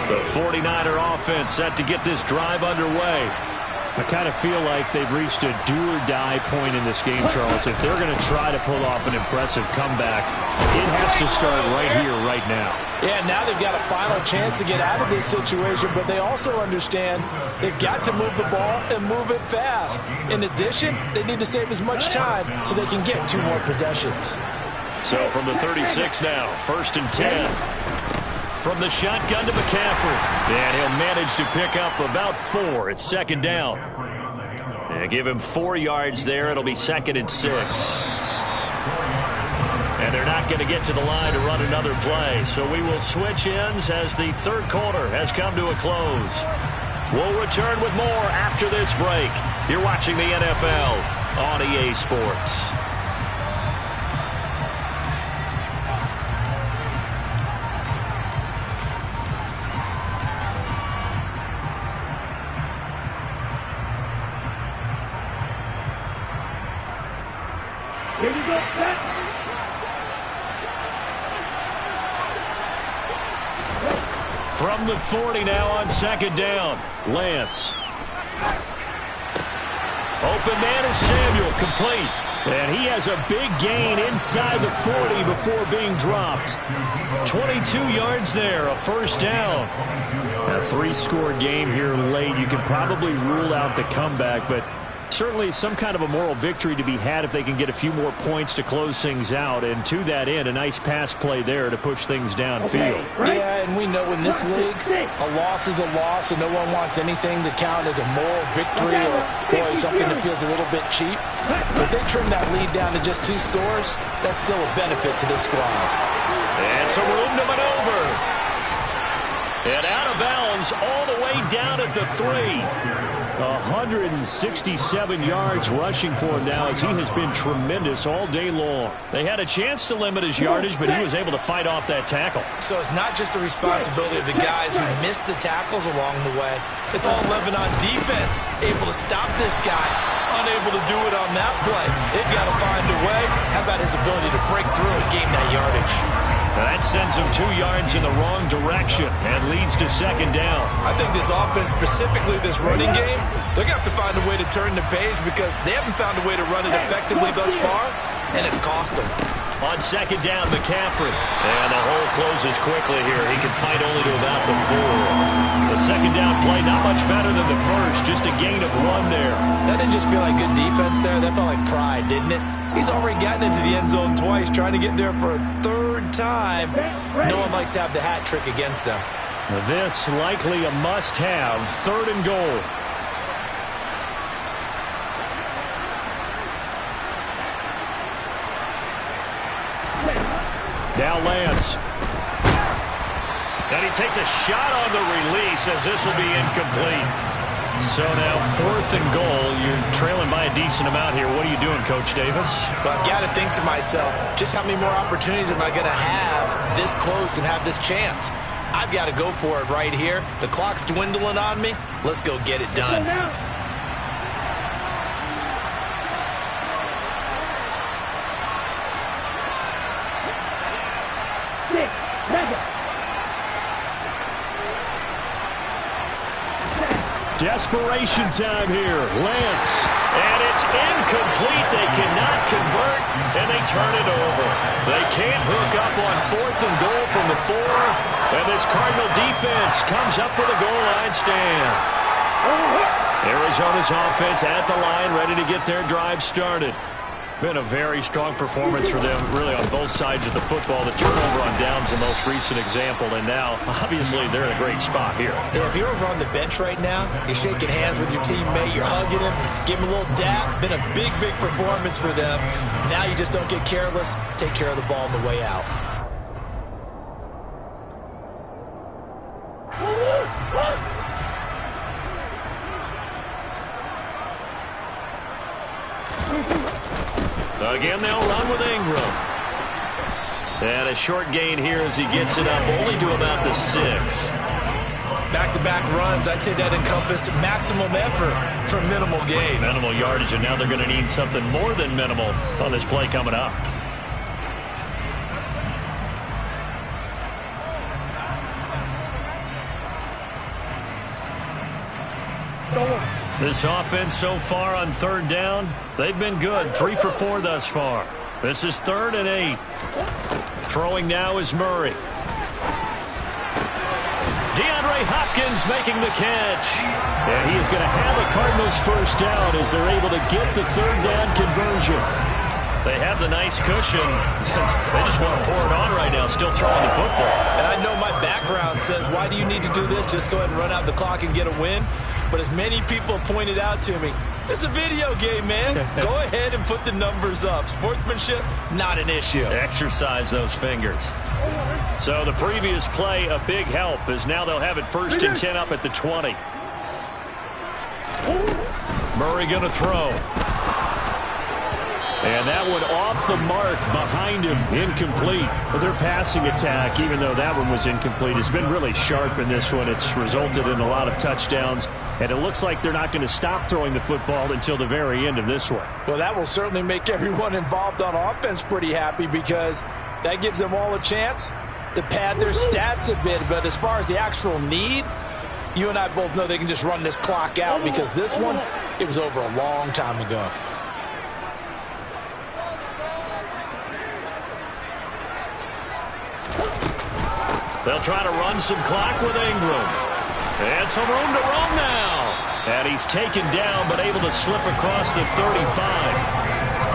The 49er offense set to get this drive underway. I kind of feel like they've reached a do-or-die point in this game, Charles. If they're going to try to pull off an impressive comeback, it has to start right here, right now. Yeah, now they've got a final chance to get out of this situation, but they also understand they've got to move the ball and move it fast. In addition, they need to save as much time so they can get 2 more possessions. So from the 36 now, 1st and 10. From the shotgun to McCaffrey. And he'll manage to pick up about 4. It's 2nd down. And give him 4 yards there. It'll be 2nd and 6. And they're not going to get to the line to run another play. So we will switch ends as the 3rd quarter has come to a close. We'll return with more after this break. You're watching the NFL on EA Sports. Here we go, set. From the 40 now on 2nd down. Lance. Open man is Samuel, complete. And he has a big gain inside the 40 before being dropped. 22 yards there, a 1st down. A 3-score game here late. You can probably rule out the comeback, but certainly some kind of a moral victory to be had if they can get a few more points to close things out. And to that end, a nice pass play there to push things downfield. Yeah, and we know in this league, a loss is a loss, and no one wants anything to count as a moral victory or, boy, something that feels a little bit cheap. But if they trim that lead down to just 2 scores, that's still a benefit to this squad. And some room to maneuver. And out of bounds all the way down at the 3. 167 yards rushing for him now as he has been tremendous all day long. They had a chance to limit his yardage, but he was able to fight off that tackle. So it's not just the responsibility of the guys who missed the tackles along the way. It's all Lebanon defense, able to stop this guy, unable to do it on that play. They've got to find a way. How about his ability to break through and gain that yardage? That sends him 2 yards in the wrong direction and leads to 2nd down. I think this offense, specifically this running game, they're going to have to find a way to turn the page because they haven't found a way to run it effectively thus far, and it's cost them. On 2nd down, McCaffrey. And the hole closes quickly here. He can fight only to about the 4. The 2nd down play, not much better than the first, just a gain of 1 there. That didn't just feel like good defense there. That felt like pride, didn't it? He's already gotten into the end zone twice, trying to get there for a 3rd time. No one likes to have the hat trick against them. This likely a must-have, 3rd and goal. Now Lance. And he takes a shot on the release as this will be incomplete. So now 4th and goal. You're trailing by a decent amount here. What are you doing, Coach Davis? Well, I've got to think to myself, just how many more opportunities am I going to have this close and have this chance? I've got to go for it right here. The clock's dwindling on me. Let's go get it done. Desperation time here. Lance. And it's incomplete. They cannot convert, and they turn it over. They can't hook up on 4th and goal from the 4. And this Cardinal defense comes up with a goal line stand. Arizona's offense at the line, ready to get their drive started. Been a very strong performance for them, really, on both sides of the football. The turnover on downs, the most recent example, and now, obviously, they're in a great spot here. If you're over on the bench right now, you're shaking hands with your teammate, you're hugging him, give him a little dap. Been a big, big performance for them. Now you just don't get careless. Take care of the ball on the way out. Again, they'll run with Ingram. And a short gain here as he gets it up only to about the 6. Back-to-back runs, I'd say that encompassed maximum effort for minimal gain. Minimal yardage, and now they're going to need something more than minimal on this play coming up. This offense so far on third down, they've been good. 3 for 4 thus far. This is 3rd and 8. Throwing now is Murray. DeAndre Hopkins making the catch. And he is going to have a Cardinals first down as they're able to get the third down conversion. They have the nice cushion. They just want to pour it on right now, still throwing the football. And I know my background says, why do you need to do this? Just go ahead and run out the clock and get a win. But as many people pointed out to me, this is a video game, man. Go ahead and put the numbers up. Sportsmanship, not an issue. Exercise those fingers. So the previous play, a big help, as now they'll have it 1st and 10 up at the 20. Murray going to throw. And that one off the mark behind him, incomplete. But their passing attack, even though that one was incomplete, has been really sharp in this one. It's resulted in a lot of touchdowns. And it looks like they're not going to stop throwing the football until the very end of this one. Well, that will certainly make everyone involved on offense pretty happy because that gives them all a chance to pad their stats a bit. But as far as the actual need, you and I both know they can just run this clock out because this one, it was over a long time ago. They'll try to run some clock with Ingram. And some room to roam now. And he's taken down, but able to slip across the 35.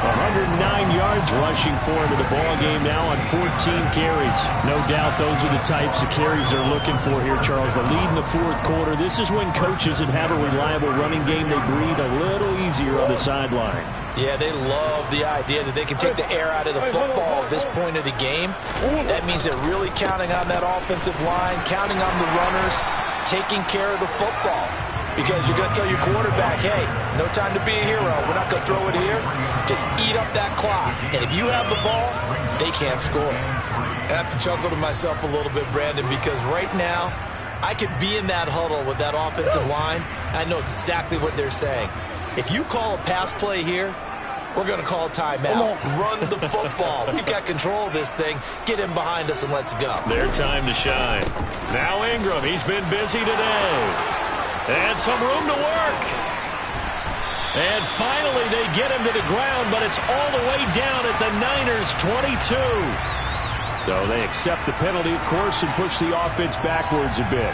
109 yards rushing for him in the ball game now on 14 carries. No doubt those are the types of carries they're looking for here, Charles. The lead in the 4th quarter. This is when coaches that have a reliable running game, they breathe a little easier on the sideline. Yeah, they love the idea that they can take the air out of the football at this point of the game. That means they're really counting on that offensive line, counting on the runners, taking care of the football. Because you're going to tell your quarterback, hey, no time to be a hero. We're not going to throw it here. Just eat up that clock. And if you have the ball, they can't score. I have to chuckle to myself a little bit, Brandon, because right now I could be in that huddle with that offensive line. I know exactly what they're saying. If you call a pass play here, we're going to call a timeout. Run the football. We've got control of this thing. Get in behind us and let's go. Their time to shine. Now Ingram, he's been busy today. And some room to work. And finally they get him to the ground, but it's all the way down at the Niners' 22. So they accept the penalty, of course, and push the offense backwards a bit.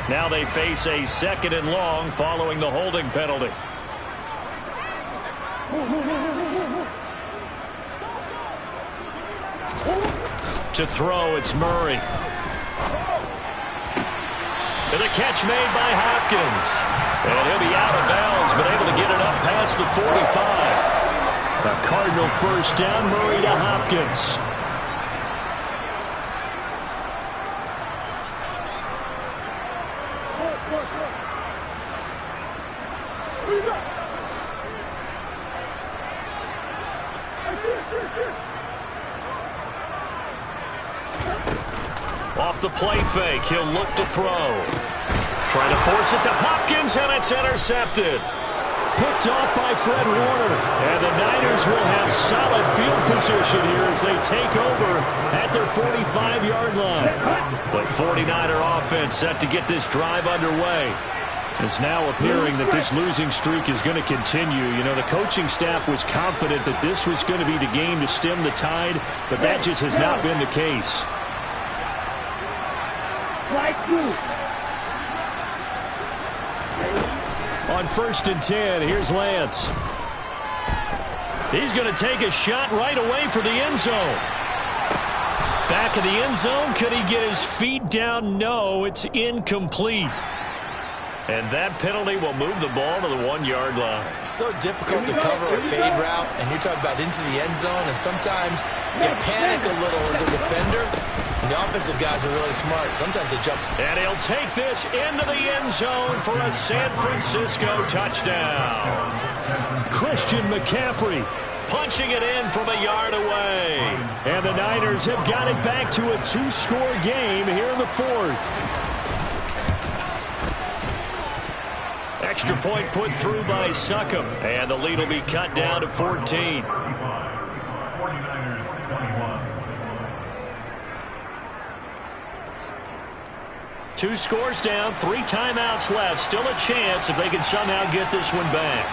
Now they face a 2nd and long following the holding penalty. To throw, it's Murray. And a catch made by Hopkins. And he'll be out of bounds, but able to get it up past the 45. A Cardinal first down, Murray to Hopkins. Off the play fake, he'll look to throw. Trying to force it to Hopkins, and it's intercepted. Picked off by Fred Warner. And the Niners will have solid field position here as they take over at their 45-yard line. The 49er offense set to get this drive underway. It's now appearing that this losing streak is going to continue. You know, the coaching staff was confident that this was going to be the game to stem the tide, but that just has not been the case. On 1st and 10, here's Lance. He's going to take a shot right away for the end zone. Back of the end zone. Could he get his feet down? No, it's incomplete. And that penalty will move the ball to the 1-yard line. So difficult to cover a fade route, and you're talking about into the end zone, and sometimes you panic a little as a defender, and the offensive guys are really smart. Sometimes they jump. And he'll take this into the end zone for a San Francisco touchdown. Christian McCaffrey punching it in from a yard away. And the Niners have got it back to a 2-score game here in the 4th. Extra point put through by Succop. And the lead will be cut down to 14. 49ers 21. 2 scores down, 3 timeouts left. Still a chance if they can somehow get this one back.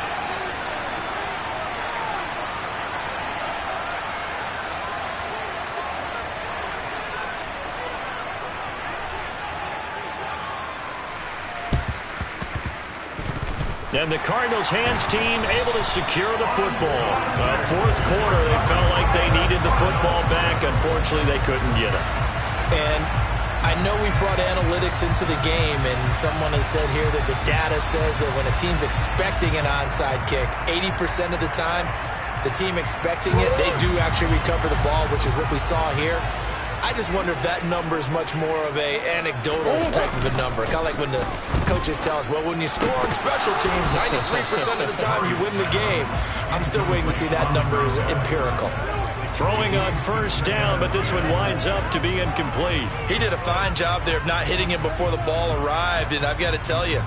And the Cardinals' hands team able to secure the football. Fourth quarter, they felt like they needed the football back. Unfortunately, they couldn't get it. And I know we brought analytics into the game, and someone has said here that the data says that when a team's expecting an onside kick, 80% of the time, the team expecting it, they do actually recover the ball, which is what we saw here. I just wonder if that number is much more of a anecdotal type of a number. Kind of like when the coaches tell us, well, when you score on special teams, 93% of the time you win the game. I'm still waiting to see that number is empirical. Throwing on first down, but this one winds up to be incomplete. He did a fine job there of not hitting him before the ball arrived, and I've got to tell you,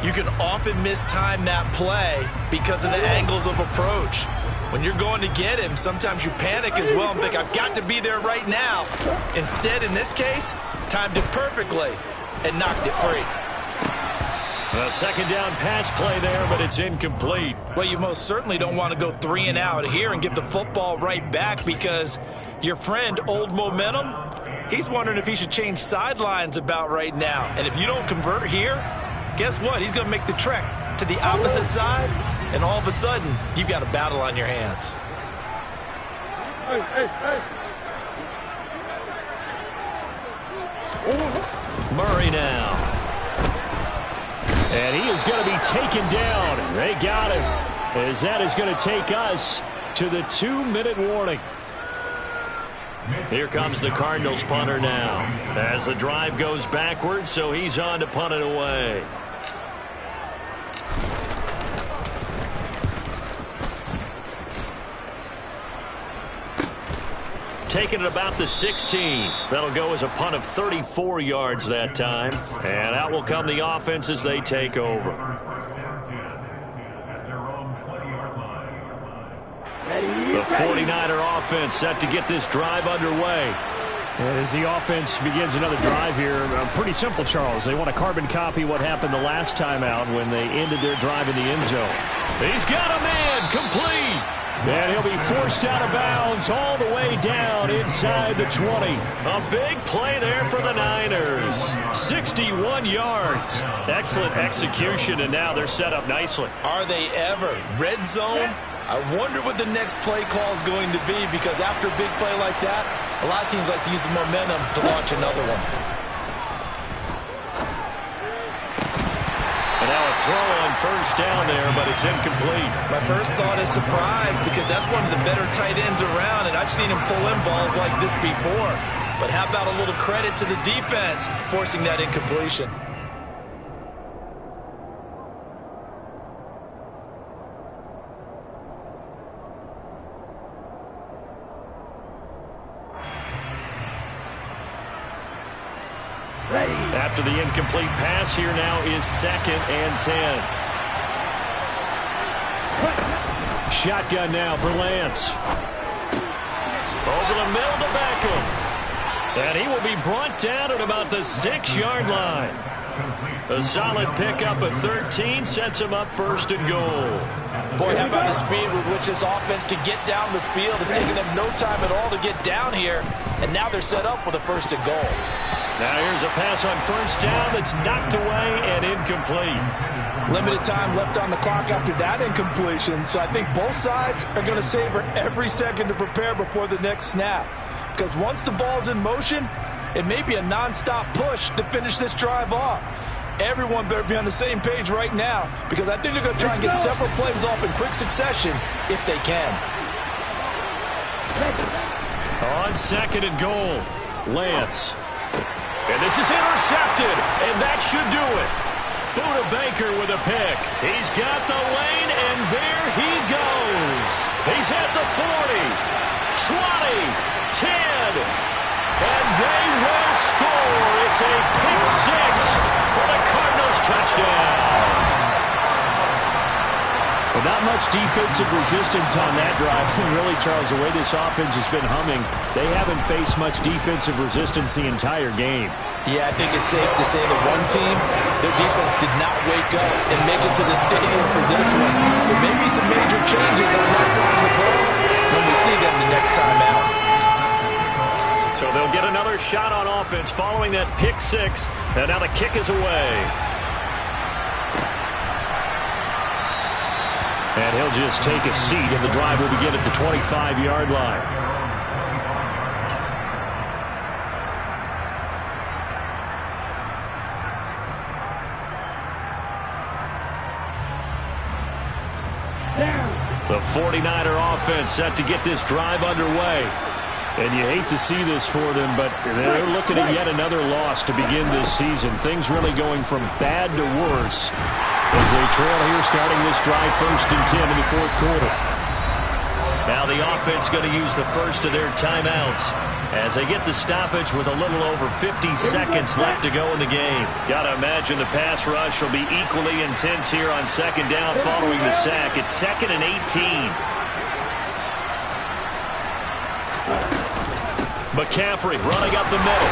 you can often mistime that play because of the angles of approach. When you're going to get him, sometimes you panic as well and think, I've got to be there right now. Instead, in this case, timed it perfectly and knocked it free. A second down pass play there, but it's incomplete. Well, you most certainly don't want to go 3 and out here and get the football right back because your friend, Old Momentum, he's wondering if he should change sidelines about right now. And if you don't convert here, guess what? He's going to make the trek to the opposite side, and all of a sudden, you've got a battle on your hands. Murray now. And he is going to be taken down. They got him. As that is going to take us to the 2-minute warning. Here comes the Cardinals punter now. As the drive goes backwards, so he's on to punt it away. Taking it about the 16. That'll go as a punt of 34 yards that time. And out will come the offense as they take over. The 49er offense set to get this drive underway. As the offense begins another drive here, pretty simple, Charles. They want to carbon copy what happened the last time out when they ended their drive in the end zone. He's got a man complete. And he'll be forced out of bounds all the way down inside the 20. A big play there for the Niners. 61 yards. Excellent execution, and now they're set up nicely. Are they ever? Red zone? I wonder what the next play call is going to be, because after a big play like that, a lot of teams like to use the momentum to launch another one. And now a throw on first down there, but it's incomplete. My first thought is surprise, because that's one of the better tight ends around, and I've seen him pull in balls like this before. But how about a little credit to the defense forcing that incompletion? After the incomplete pass, here now is 2nd and 10. Shotgun now for Lance. Over the middle to Beckham. And he will be brought down at about the 6-yard line. A solid pickup at 13 sets him up 1st and goal. Boy, how about the speed with which this offense can get down the field? It's taken them no time at all to get down here. And now they're set up with a 1st and goal. Now here's a pass on first down that's knocked away and incomplete. Limited time left on the clock after that incompletion, so I think both sides are going to savor every second to prepare before the next snap. Because once the ball's in motion, it may be a nonstop push to finish this drive off. Everyone better be on the same page right now, because I think they're going to try and get several plays off in quick succession if they can. On 2nd and goal, Lance. And this is intercepted, and that should do it. Buda Baker with a pick. He's got the lane, and there he goes. He's at the 40, 20, 10, and they will score. It's a pick 6 for the Cardinals touchdown. But not much defensive resistance on that drive. And really, Charles, the way this offense has been humming, they haven't faced much defensive resistance the entire game. Yeah, I think it's safe to say that one team, their defense did not wake up and make it to the stadium for this one. There may be some major changes on that side of the ball when we see them the next time out. So they'll get another shot on offense following that pick six. And now the kick is away. And he'll just take a seat, and the drive will begin at the 25-yard line. The 49er offense set to get this drive underway. And you hate to see this for them, but they're looking at yet another loss to begin this season. Things really going from bad to worse as they trail here starting this drive 1st and 10 in the 4th quarter. Now the offense going to use the first of their timeouts as they get the stoppage with a little over 50 seconds left to go in the game. Got to imagine the pass rush will be equally intense here on 2nd down following the sack. It's 2nd and 18. McCaffrey running up the middle.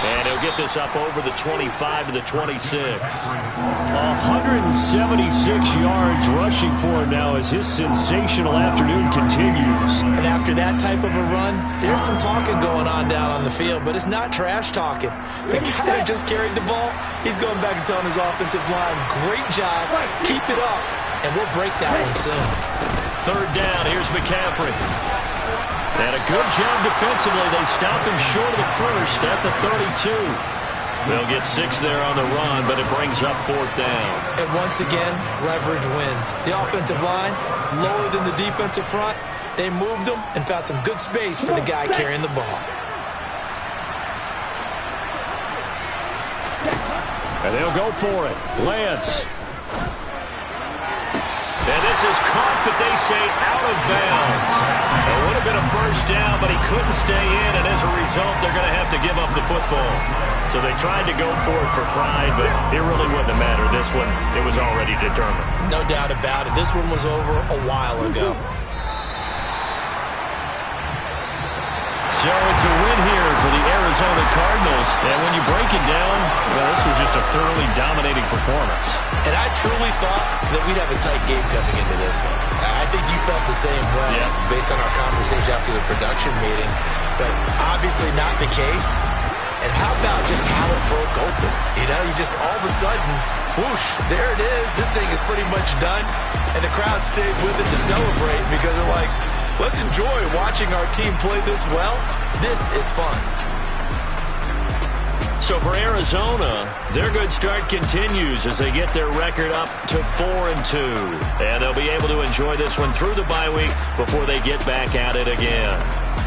And he'll get this up over the 25 to the 26. 176 yards rushing for him now as his sensational afternoon continues. And after that type of a run, there's some talking going on down on the field, but it's not trash talking. The guy who just carried the ball, he's going back and telling his offensive line, great job, keep it up, and we'll break that one soon. 3rd down, here's McCaffrey. And a good job defensively. They stopped him short of the first at the 32. They'll get 6 there on the run, but it brings up 4th down. And once again, leverage wins. The offensive line, lower than the defensive front. They moved them and found some good space for the guy carrying the ball. And they'll go for it. Lance. And this is caught, but they say out of bounds. It would have been a 1st down, but he couldn't stay in, and as a result, they're going to have to give up the football. So they tried to go for it for pride, but it really wouldn't have mattered. This one, it was already determined. No doubt about it. This one was over a while ago. So it's a win here for the Arizona Cardinals. And when you break it down, well, this was just a thoroughly dominating performance. And I truly thought that we'd have a tight game coming into this one. I think you felt the same way based on our conversation after the production meeting. But obviously not the case. And how about just how it broke open? You know, you just all of a sudden, whoosh, there it is. This thing is pretty much done. And the crowd stayed with it to celebrate because they're like, let's enjoy watching our team play this well. This is fun. So for Arizona, their good start continues as they get their record up to 4-2. And they'll be able to enjoy this one through the bye week before they get back at it again.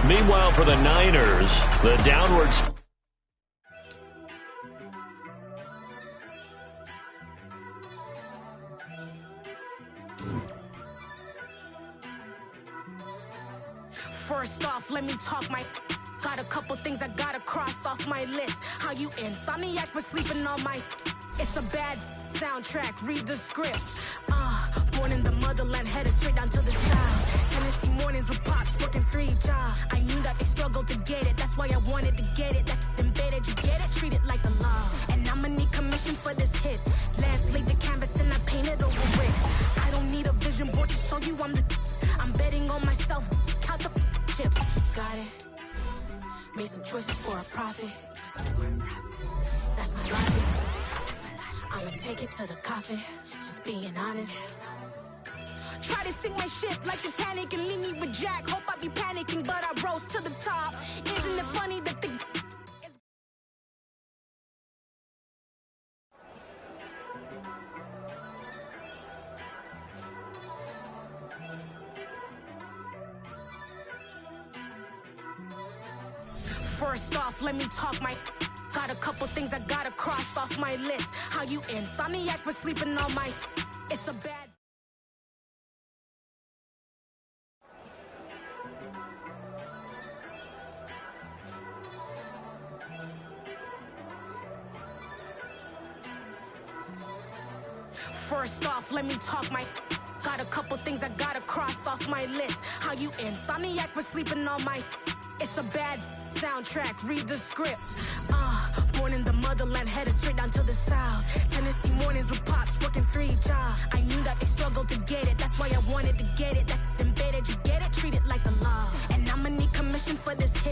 Meanwhile, for the Niners, the downward... First off, let me talk my... Got a couple things I gotta cross off my list. How you insomniac for sleeping on my... It's a bad soundtrack, read the script. Born in the motherland, headed straight down to the south. Tennessee mornings with pops, working 3 jobs. I knew that they struggled to get it, that's why I wanted to get it. That's embedded, you get it, treat it like a law. And I'ma need commission for this hit. Lance laid the canvas and I painted over it. I don't need a vision board to show you I'm betting on myself, count the chips. Got it. Made some choices for a profit. That's my logic. I'ma take it to the coffin. Just being honest. Try to sink my ship like Titanic and leave me with Jack. Hope I be panicking, but I rose to the top. Isn't it funny that the... First off, let me talk my... Got a couple things I gotta cross off my list. How you insomniac for sleeping on my... It's a bad... First off, let me talk my. Got a couple things I gotta cross off my list. How you insomniac for sleeping on my. It's a bad soundtrack, read the script. Born in the motherland, headed straight down to the south. Tennessee mornings with pops, working 3 jobs. I knew that they struggled to get it, that's why I wanted to get it. That embedded, you get it, treat it like a law. And I'ma need commission for this hit.